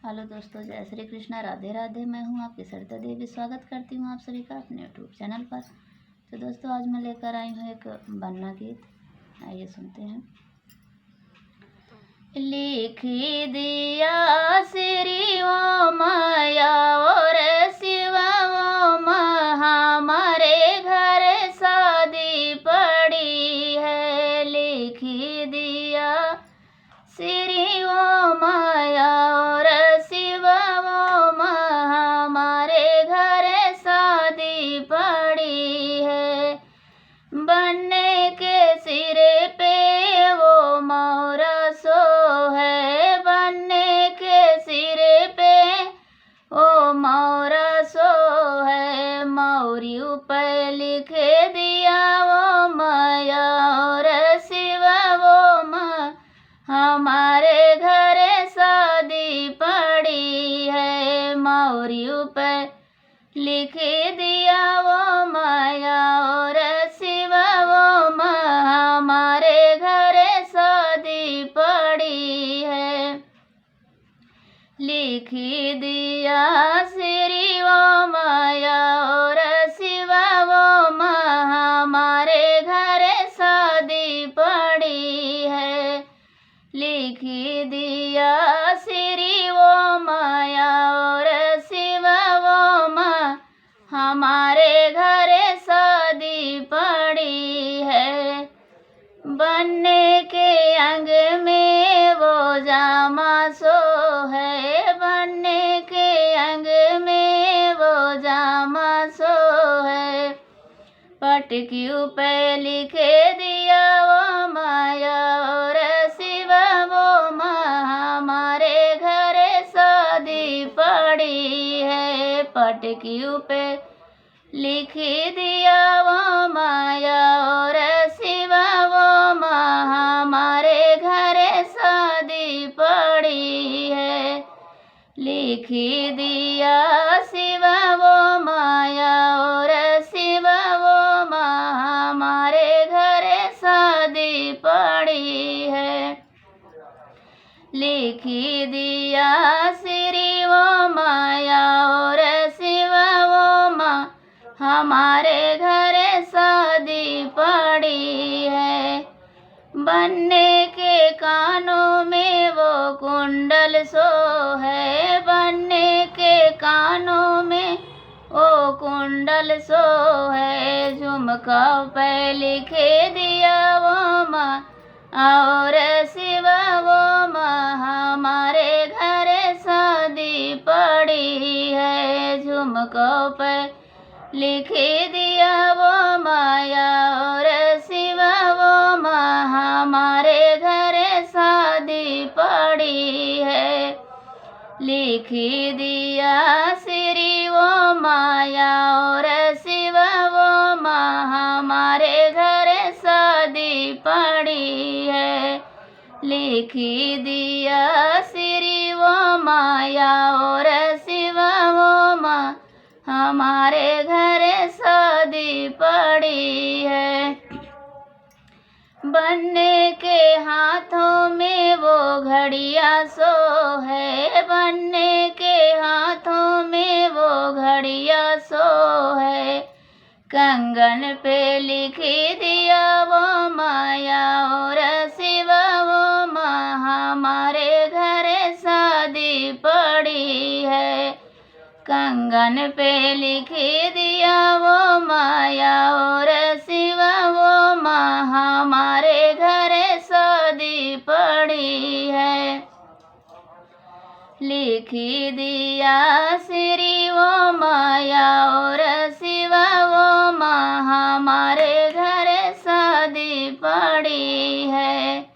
Hello दोस्तों, जय श्री कृष्णा, राधे राधे। मैं हूं आपकी सरिता देवी। स्वागत करती हूं आप सभी का अपने यूट्यूब चैनल पर। तो दोस्तों, आज मैं लेकर आई हूं एक बन्ना गीत। आइए सुनते हैं। लिख दिया श्री ओ माया और शिव ओ हमारे घर शादी पड़ी है। लिख दिया श्री ओ माया और शिव ओ हमारे घर शादी पड़ी है। बनने के सिरे पे वो मोरा सो है। बनने के सिरे पे ओ मोरा सो है। मौरी ऊपर लिख दिया वो माया और शिव वो हमारे घर शादी पड़ी है। मौरी ऊपर लिख दिया वो माया और शिव वो हमारे घर शादी पड़ी है। लिख दिया श्री वो माया और शिव वो हमारे घर शादी पड़ी है। लिख दिया श्री वो माया और शिव वो हमारे घर शादी पड़ी है। बनने के अंग में वो जामा सो है। बनने के अंग में वो जामा सो है। पटकी ऊपर लिख दिया वो माया और शिव वो हमारे घर शादी पड़ी है। पटकी ऊपर लिख दिया वो माया और शिव वो हमारे घर शादी पड़ी है। लिख दिया शिव वो माया और शिव वो हमारे घर शादी पड़ी है। लिख दिया श्री वो माया और शिव वो हमारे घर शादी पड़ी है। बनने के कानों में वो कुंडल सो है। बनने के कानों में वो कुंडल सो है। झुमका पे लिख दिया वो माँ और शिव वो हमारे घर शादी पड़ी है। झुमका पे लिख दिया वो माया और शिव वो हमारे घर शादी पड़ी है। लिख दिया श्री वो माया और शिव वो हमारे घर शादी पड़ी है। लिख दिया श्री वो माया और शिव वो हमारे घर शादी पड़ी है। बनने के हाथों में वो घड़िया सो है। बनने के हाथों में वो घड़िया सो है। कंगन पे लिख दिया वो माया और शिव वो हमारे घर शादी पड़ी है। कंगन पे लिख दिया वो माया और शिव वो हमारे घर शादी पड़ी है। लिख दिया श्री वो माया और शिव वो हमारे घर शादी पड़ी है।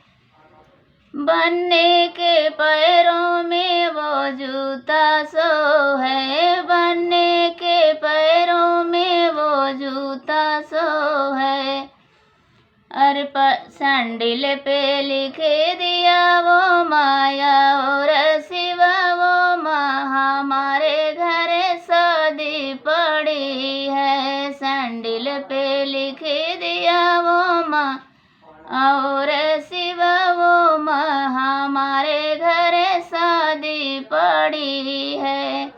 बनने के पैरों में वो जूता सो है। बनने के पैरों में वो जूता सो है। सैंडल पे लिख दिया वो माया और शिव वो हमारे घर शादी पड़ी है। सैंडल पे लिख दिया वो और शिव वो हमारे घर शादी पड़ी पड़ी है।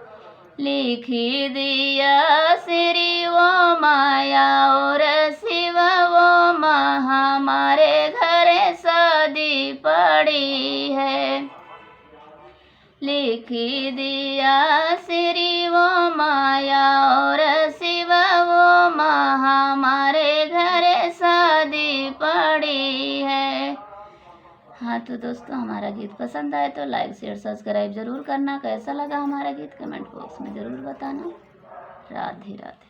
लिखी दिया श्री वो माया और शिव वो महा हमारे घर शादी पड़ी है। लिखी दिया श्री वो माया और शिव वो महा हमारे घर शादी पड़ी है। हाँ तो दोस्तों, हमारा गीत पसंद आए तो लाइक शेयर सब्सक्राइब ज़रूर करना। कैसा लगा हमारा गीत कमेंट बॉक्स में ज़रूर बताना। राधे राधे।